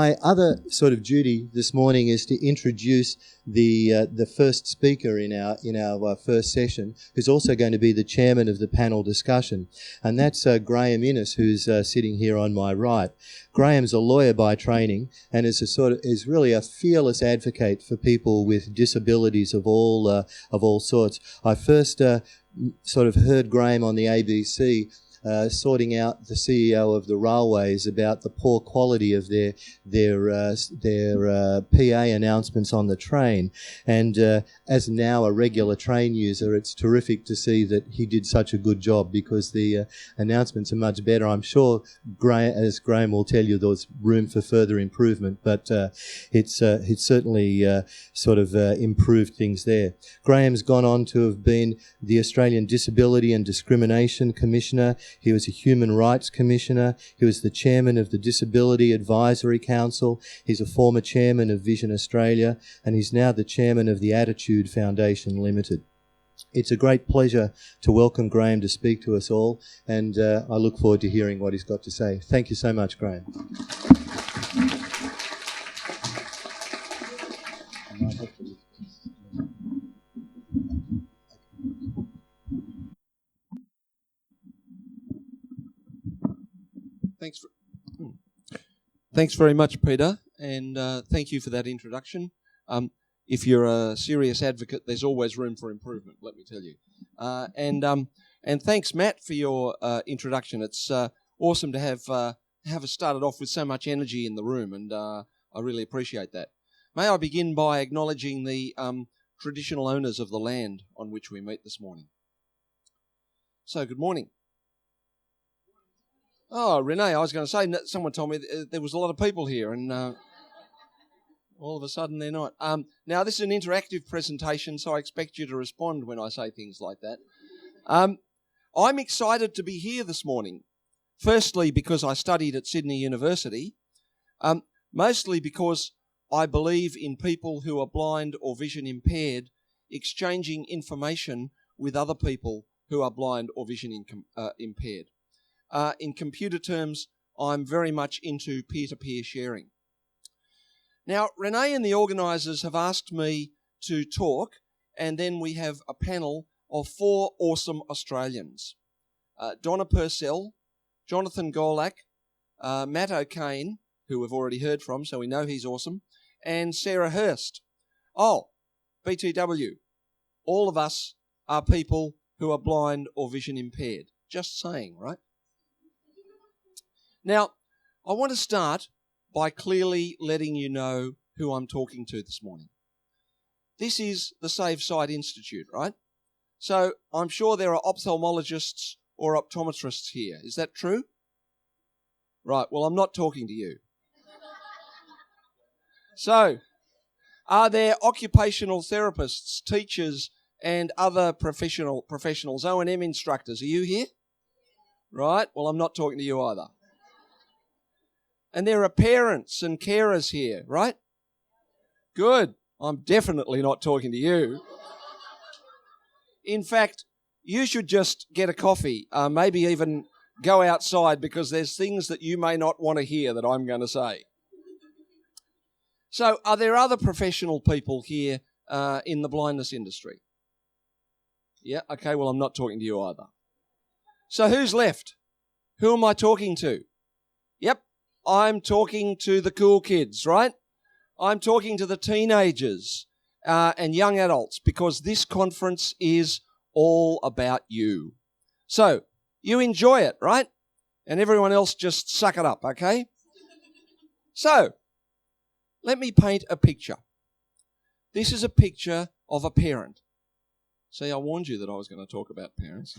my other sort of duty this morning is to introduce the first speaker in our first session, who's also going to be the chairman of the panel discussion, and that's Graeme who's sitting here on my right. Graeme's a lawyer by training and is really a fearless advocate for people with disabilities of all sorts. I first sort of heard Graeme on the ABC sorting out the CEO of the railways about the poor quality of their PA announcements on the train. And as now a regular train user, it's terrific to see that he did such a good job, because the announcements are much better. I'm sure, as Graeme will tell you, there's room for further improvement, but it's certainly sort of improved things there. Graeme's gone on to have been the Australian Disability and Discrimination Commissioner. He was a Human Rights Commissioner. He was the chairman of the Disability Advisory Council. He's a former chairman of Vision Australia, and he's now the chairman of the Attitude Foundation Limited. It's a great pleasure to welcome Graeme to speak to us all, and I look forward to hearing what he's got to say. Thank you so much, Graeme. Thanks very much, Peter, and thank you for that introduction. If you're a serious advocate, there's always room for improvement, let me tell you. And thanks, Matt, for your introduction. It's awesome to have us started off with so much energy in the room, and I really appreciate that. May I begin by acknowledging the traditional owners of the land on which we meet this morning. So, good morning. Oh, Renee, I was going to say, someone told me there was a lot of people here, and all of a sudden they're not. Now, this is an interactive presentation, so I expect you to respond when I say things like that. I'm excited to be here this morning, firstly because I studied at Sydney University, mostly because I believe in people who are blind or vision impaired exchanging information with other people who are blind or vision impaired. In computer terms, I'm very much into peer-to-peer sharing. Now, Renee and the organisers have asked me to talk, and then we have a panel of 4 awesome Australians. Donna Purcell, Jonathan Golak, Matt O'Kane, who we've already heard from, so we know he's awesome, and Sarah Hurst. Oh, BTW, all of us are people who are blind or vision impaired. Just saying, right? Now, I want to start by clearly letting you know who I'm talking to this morning. This is the Save Sight Institute, right? So I'm sure there are ophthalmologists or optometrists here. Is that true? Right, well, I'm not talking to you. So, are there occupational therapists, teachers, and other professionals, O&M instructors? Are you here? Right, well, I'm not talking to you either. And there are parents and carers here, right? Good. I'm definitely not talking to you. In fact, you should just get a coffee, maybe even go outside, because there's things that you may not want to hear that I'm going to say. So, are there other professional people here in the blindness industry? Yeah, okay, well, I'm not talking to you either. So, who's left? Who am I talking to? Yep. I'm talking to the cool kids, right? I'm talking to the teenagers and young adults, because this conference is all about you. So, you enjoy it, right? And everyone else just suck it up, okay? So, let me paint a picture. This is a picture of a parent. See, I warned you that I was going to talk about parents.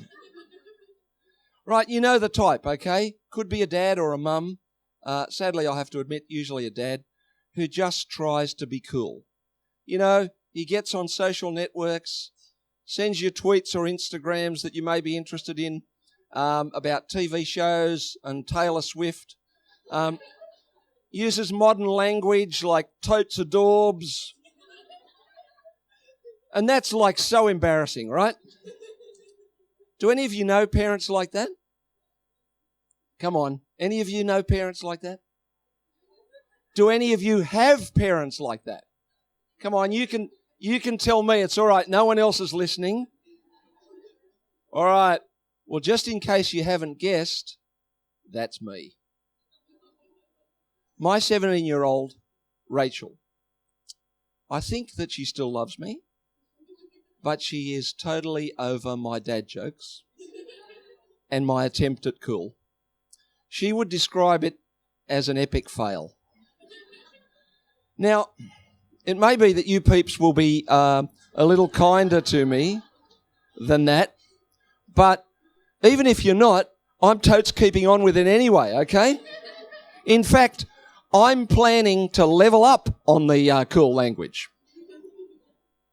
Right, you know the type, okay? Could be a dad or a mum. Sadly, I have to admit, usually a dad, who just tries to be cool. You know, he gets on social networks, sends you tweets or Instagrams that you may be interested in about TV shows and Taylor Swift, uses modern language like totes adorbs, and that's like so embarrassing, right? Do any of you know parents like that? Come on. Any of you know parents like that? Do any of you have parents like that? Come on, you can tell me. It's all right. No one else is listening. All right. Well, just in case you haven't guessed, that's me. My 17-year-old, Rachel. I think that she still loves me, but she is totally over my dad jokes and my attempt at cool. She would describe it as an epic fail. Now, it may be that you peeps will be a little kinder to me than that, but even if you're not, I'm totes keeping on with it anyway, okay? In fact, I'm planning to level up on the cool language.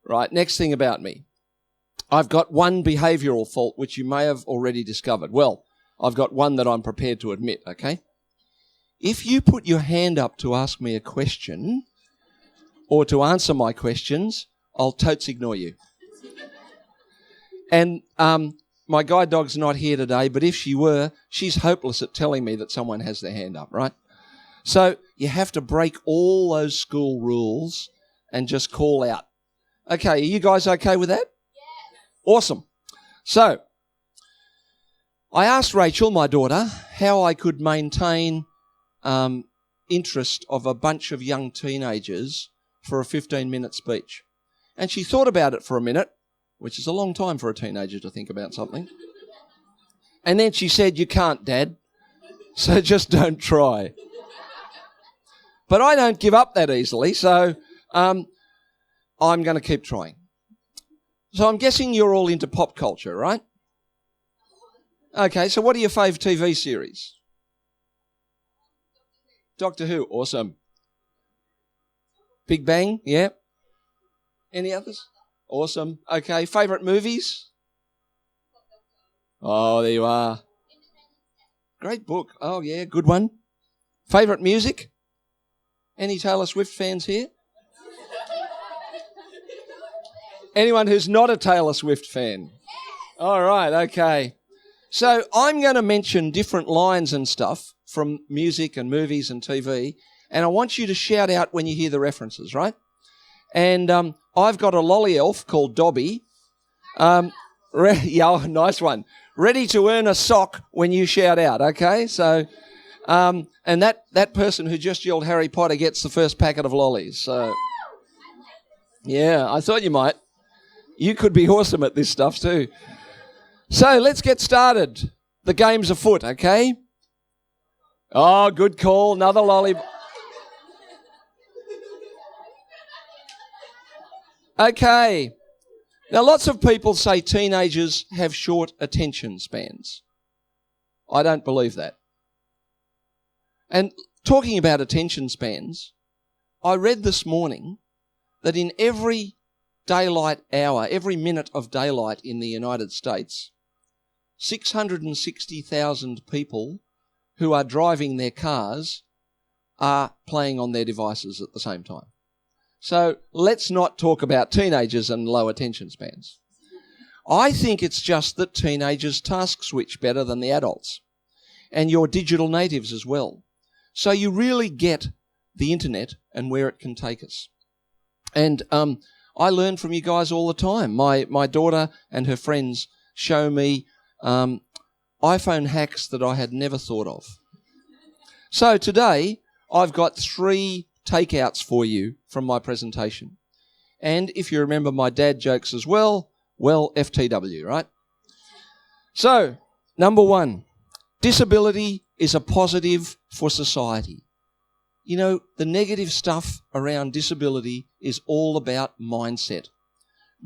Right, next thing about me. I've got one behavioural fault which you may have already discovered. Well, I've got one that I'm prepared to admit, okay? If you put your hand up to ask me a question or to answer my questions, I'll totes ignore you. And my guide dog's not here today, but if she were, she's hopeless at telling me that someone has their hand up, right? So you have to break all those school rules and just call out. Okay, are you guys okay with that? Yes. Awesome. So I asked Rachel, my daughter, how I could maintain interest of a bunch of young teenagers for a 15-minute speech. And she thought about it for a minute, which is a long time for a teenager to think about something. And then she said, "You can't, Dad, so just don't try." But I don't give up that easily, so I'm going to keep trying. So I'm guessing you're all into pop culture, right? Okay, so what are your fave TV series? Doctor Who, awesome. Big Bang, yeah. Any others? Awesome. Okay, favourite movies? Oh, there you are. Great book. Oh, yeah, good one. Favourite music? Any Taylor Swift fans here? Anyone who's not a Taylor Swift fan? All right, okay. So I'm going to mention different lines and stuff from music and movies and TV, and I want you to shout out when you hear the references, right? And I've got a lolly elf called Dobby. Yeah, nice one. Ready to earn a sock when you shout out, okay? So, and that person who just yelled Harry Potter gets the first packet of lollies. So, yeah, I thought you might. You could be awesome at this stuff too. So let's get started. The game's afoot, okay? Oh, good call. Another lolly. Okay. Now, lots of people say teenagers have short attention spans. I don't believe that. And talking about attention spans, I read this morning that in every daylight hour, every minute of daylight in the United States, 660,000 people who are driving their cars are playing on their devices at the same time. So let's not talk about teenagers and low attention spans. I think it's just that teenagers task switch better than the adults, and you're digital natives as well. So you really get the internet and where it can take us. And I learn from you guys all the time. My daughter and her friends show me iPhone hacks that I had never thought of. So today I've got 3 takeouts for you from my presentation. And if you remember my dad jokes as well, FTW, right? So, number 1, disability is a positive for society. You know, the negative stuff around disability is all about mindset.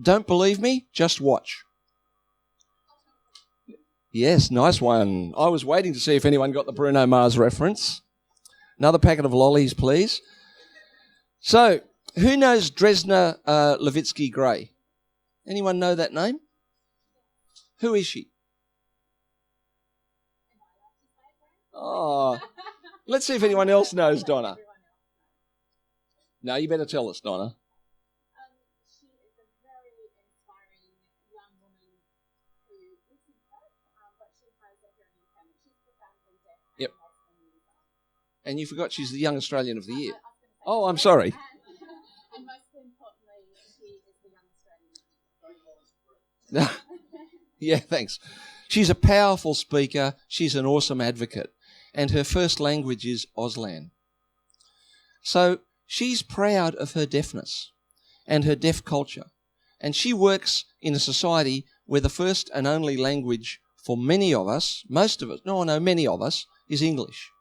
Don't believe me? Just watch. Yes, nice one. I was waiting to see if anyone got the Bruno Mars reference. Another packet of lollies, please. So, who knows Dresner Levitsky Gray? Anyone know that name? Who is she? Oh, let's see if anyone else knows Donna. No, you better tell us, Donna. She is a very inspiring young woman who lives in Perth, but she has a hearing impairment. She's profoundly deaf. Yep. And you forgot she's the Young Australian of the Year. I Oh, I'm sorry. And most importantly, she is the young Australian. Yeah, thanks. She's a powerful speaker. She's an awesome advocate. And her first language is Auslan. So she's proud of her deafness and her deaf culture. And she works in a society where the first and only language for many of us, many of us, is English.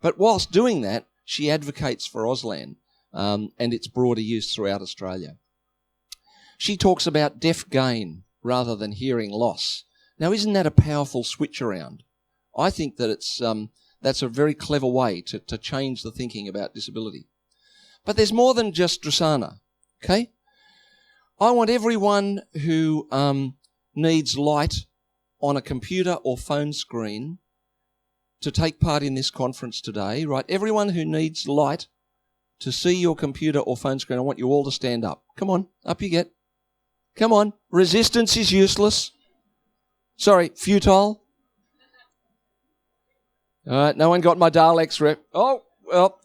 But whilst doing that, she advocates for Auslan and its broader use throughout Australia. She talks about deaf gain rather than hearing loss. Now, isn't that a powerful switch around? I think that that's a very clever way to change the thinking about disability. But there's more than just Drasana, okay? I want everyone who needs light on a computer or phone screen to take part in this conference today, right? Everyone who needs light to see your computer or phone screen, I want you all to stand up. Come on, up you get. Come on. Resistance is useless. Sorry, futile. All right, no one got my Daleks rep. Oh, well,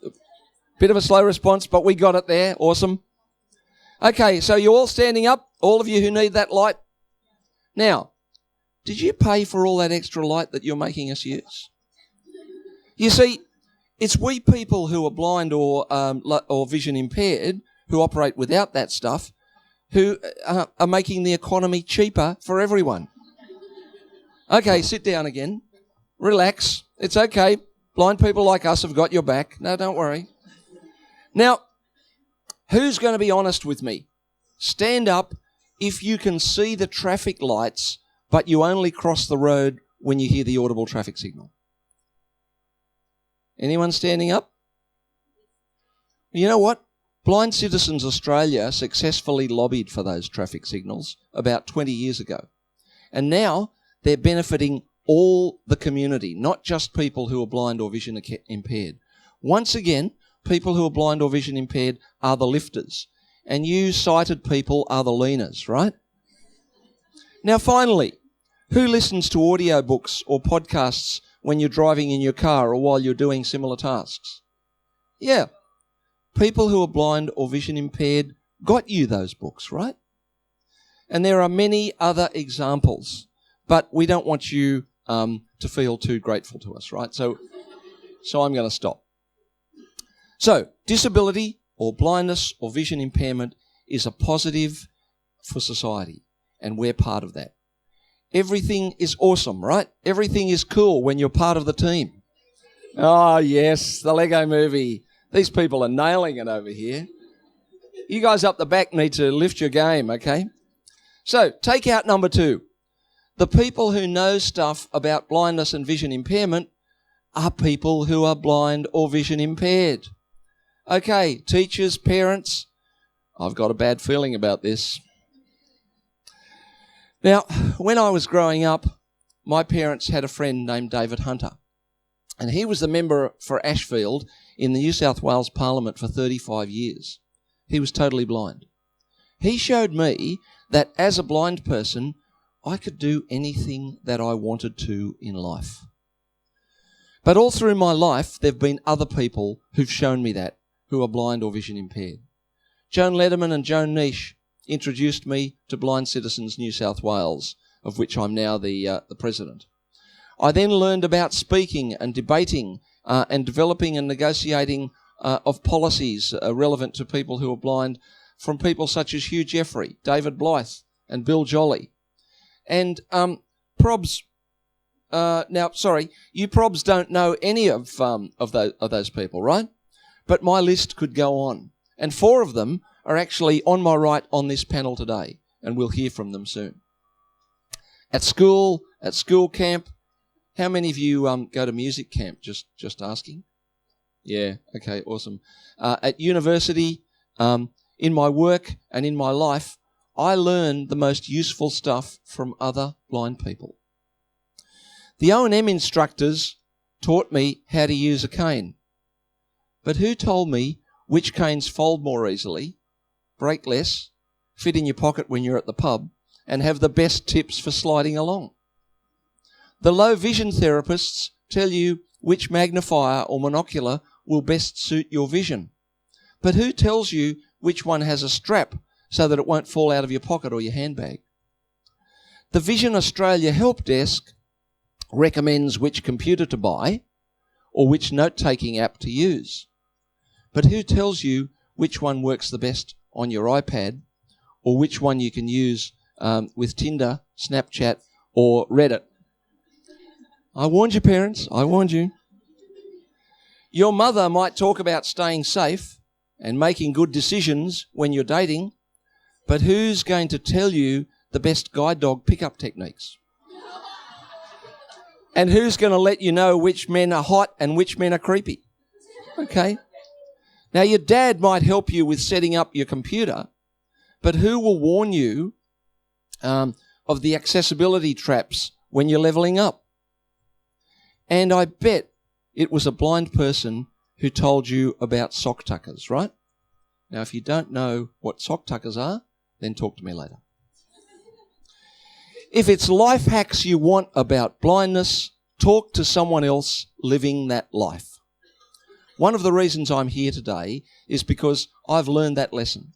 bit of a slow response, but we got it there. Awesome. Okay, so you're all standing up, all of you who need that light. Now, did you pay for all that extra light that you're making us use? You see, it's we people who are blind or vision impaired, who operate without that stuff, who are making the economy cheaper for everyone. Okay, sit down again. Relax. It's okay. Blind people like us have got your back. No, don't worry. Now, who's going to be honest with me? Stand up if you can see the traffic lights, but you only cross the road when you hear the audible traffic signal. Anyone standing up? You know what? Blind Citizens Australia successfully lobbied for those traffic signals about 20 years ago. And now they're benefiting all the community, not just people who are blind or vision impaired. Once again, people who are blind or vision impaired are the lifters, and you sighted people are the leaners, right? Now, finally, who listens to audiobooks or podcasts when you're driving in your car or while you're doing similar tasks? Yeah. People who are blind or vision impaired got you those books, right? And there are many other examples, but we don't want you to feel too grateful to us, right? So I'm going to stop. So disability or blindness or vision impairment is a positive for society, and we're part of that. Everything is awesome, right? Everything is cool when you're part of the team. Oh, yes, the Lego movie. These people are nailing it over here. You guys up the back need to lift your game, okay? So, take out number 2. The people who know stuff about blindness and vision impairment are people who are blind or vision impaired. Okay, teachers, parents, I've got a bad feeling about this. Now, when I was growing up, my parents had a friend named David Hunter, and he was the member for Ashfield in the New South Wales Parliament for 35 years. He was totally blind. He showed me that as a blind person, I could do anything that I wanted to in life. But all through my life, there have been other people who've shown me that, who are blind or vision impaired. Joan Lederman and Joan Niche introduced me to Blind Citizens New South Wales, of which I'm now the president. I then learned about speaking and debating and developing and negotiating of policies relevant to people who are blind from people such as Hugh Jeffrey, David Blythe and Bill Jolly. And Probs, you Probs don't know any of those people, right? But my list could go on. And 4 of them are actually on my right on this panel today, and we'll hear from them soon. At school camp, how many of you go to music camp? Just asking. Yeah, okay, awesome. At university, in my work and in my life, I learn the most useful stuff from other blind people. The O&M instructors taught me how to use a cane. But who told me which canes fold more easily, break less, fit in your pocket when you're at the pub, and have the best tips for sliding along? The low vision therapists tell you which magnifier or monocular will best suit your vision. But who tells you which one has a strap so that it won't fall out of your pocket or your handbag? The Vision Australia Help Desk recommends which computer to buy or which note-taking app to use. But who tells you which one works the best on your iPad or which one you can use with Tinder, Snapchat, or Reddit? I warned you, parents. I warned you. Your mother might talk about staying safe and making good decisions when you're dating, but who's going to tell you the best guide dog pickup techniques? And who's going to let you know which men are hot and which men are creepy? Okay. Now, your dad might help you with setting up your computer, but who will warn you of the accessibility traps when you're leveling up? And I bet it was a blind person who told you about sock tuckers, right? Now, if you don't know what sock tuckers are, then talk to me later. If it's life hacks you want about blindness, talk to someone else living that life. One of the reasons I'm here today is because I've learned that lesson.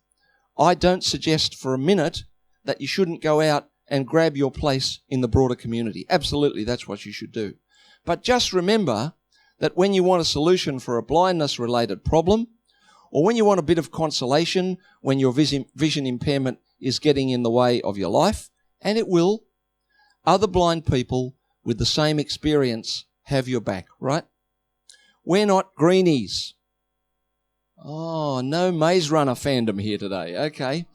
I don't suggest for a minute that you shouldn't go out and grab your place in the broader community. Absolutely, that's what you should do. But just remember that when you want a solution for a blindness-related problem, or when you want a bit of consolation when your vision impairment is getting in the way of your life, and it will, other blind people with the same experience have your back, right? We're not greenies. Oh, no Maze Runner fandom here today. Okay.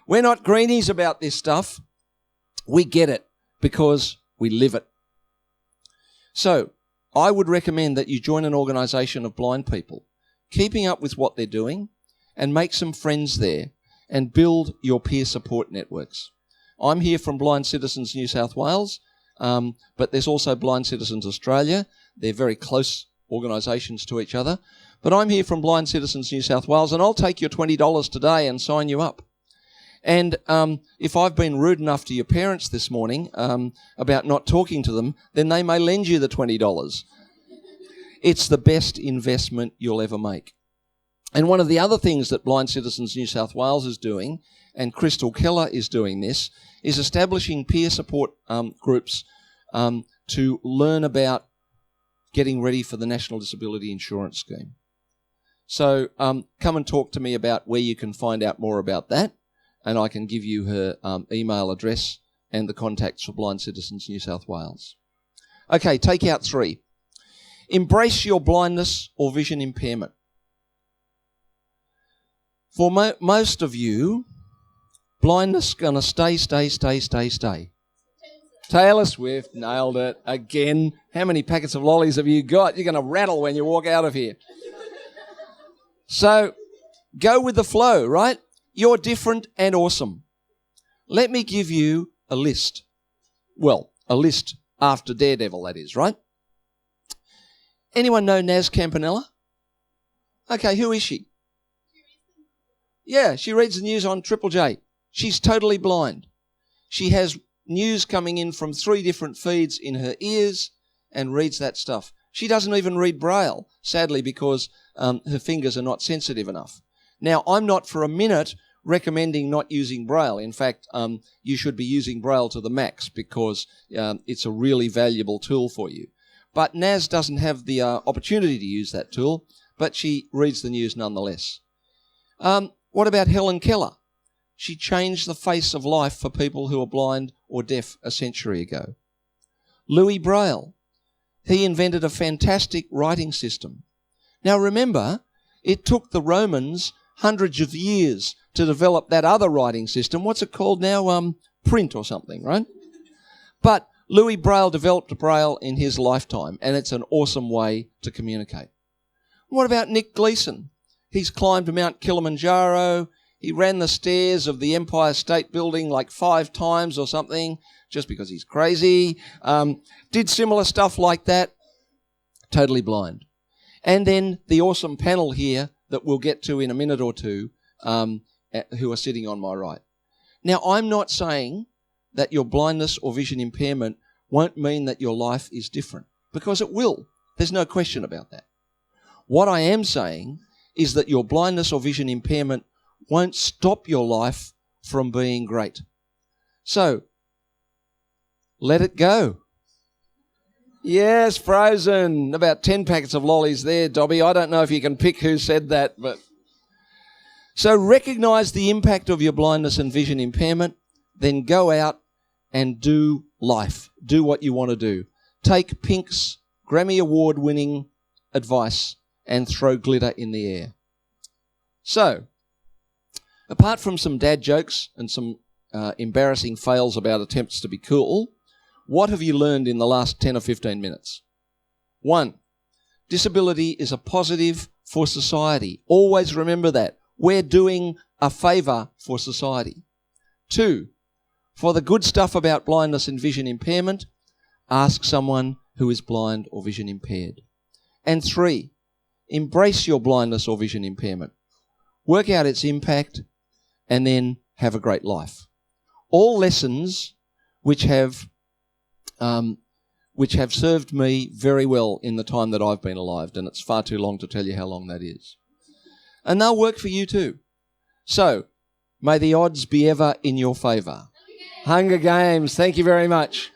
We're not greenies about this stuff. We get it because we live it. So, I would recommend that you join an organisation of blind people, keeping up with what they're doing, and make some friends there and build your peer support networks. I'm here from Blind Citizens New South Wales, but there's also Blind Citizens Australia. They're very close organisations to each other. But I'm here from Blind Citizens New South Wales, and I'll take your $20 today and sign you up. And if I've been rude enough to your parents this morning about not talking to them, then they may lend you the $20. It's the best investment you'll ever make. And one of the other things that Blind Citizens New South Wales is doing, and Crystal Keller is doing this, is establishing peer support groups to learn about getting ready for the National Disability Insurance Scheme. So come and talk to me about where you can find out more about that, and I can give you her email address and the contacts for Blind Citizens New South Wales. Okay, take out 3. Embrace your blindness or vision impairment. For most of you, blindness is going to stay. Taylor Swift, nailed it again. How many packets of lollies have you got? You're going to rattle when you walk out of here. So, go with the flow, right? You're different and awesome. Let me give you a list. Well, a list after Daredevil, that is, right? Anyone know Naz Campanella? Okay, who is she? Yeah, she reads the news on Triple J. She's totally blind. She has news coming in from 3 different feeds in her ears and reads that stuff. She doesn't even read Braille, sadly, because her fingers are not sensitive enough. Now, I'm not for a minute recommending not using Braille. In fact, you should be using Braille to the max because it's a really valuable tool for you. But Naz doesn't have the opportunity to use that tool, but she reads the news nonetheless. What about Helen Keller? She changed the face of life for people who are blind or deaf a century ago. Louis Braille. He invented a fantastic writing system. Now remember, it took the Romans hundreds of years to develop that other writing system. What's it called now? Print or something, right? But Louis Braille developed Braille in his lifetime, and it's an awesome way to communicate. What about Nick Gleason? He's climbed Mount Kilimanjaro. He ran the stairs of the Empire State Building like 5 times or something, just because he's crazy. Did similar stuff like that. Totally blind. And then the awesome panel here that we'll get to in a minute or two, who are sitting on my right. Now, I'm not saying that your blindness or vision impairment won't mean that your life is different, because it will. There's no question about that. What I am saying is that your blindness or vision impairment won't stop your life from being great. So, let it go. Yes, Frozen. About 10 packets of lollies there, Dobby. I don't know if you can pick who said that, but... So recognise the impact of your blindness and vision impairment, then go out and do life. Do what you want to do. Take Pink's Grammy Award-winning advice and throw glitter in the air. So, apart from some dad jokes and some embarrassing fails about attempts to be cool, what have you learned in the last 10 or 15 minutes? 1, disability is a positive for society. Always remember that. We're doing a favour for society. 2, for the good stuff about blindness and vision impairment, ask someone who is blind or vision impaired. And 3, embrace your blindness or vision impairment. Work out its impact and then have a great life. All lessons which have served me very well in the time that I've been alive, and it's far too long to tell you how long that is. And they'll work for you too. So, may the odds be ever in your favour. Hunger Games, thank you very much.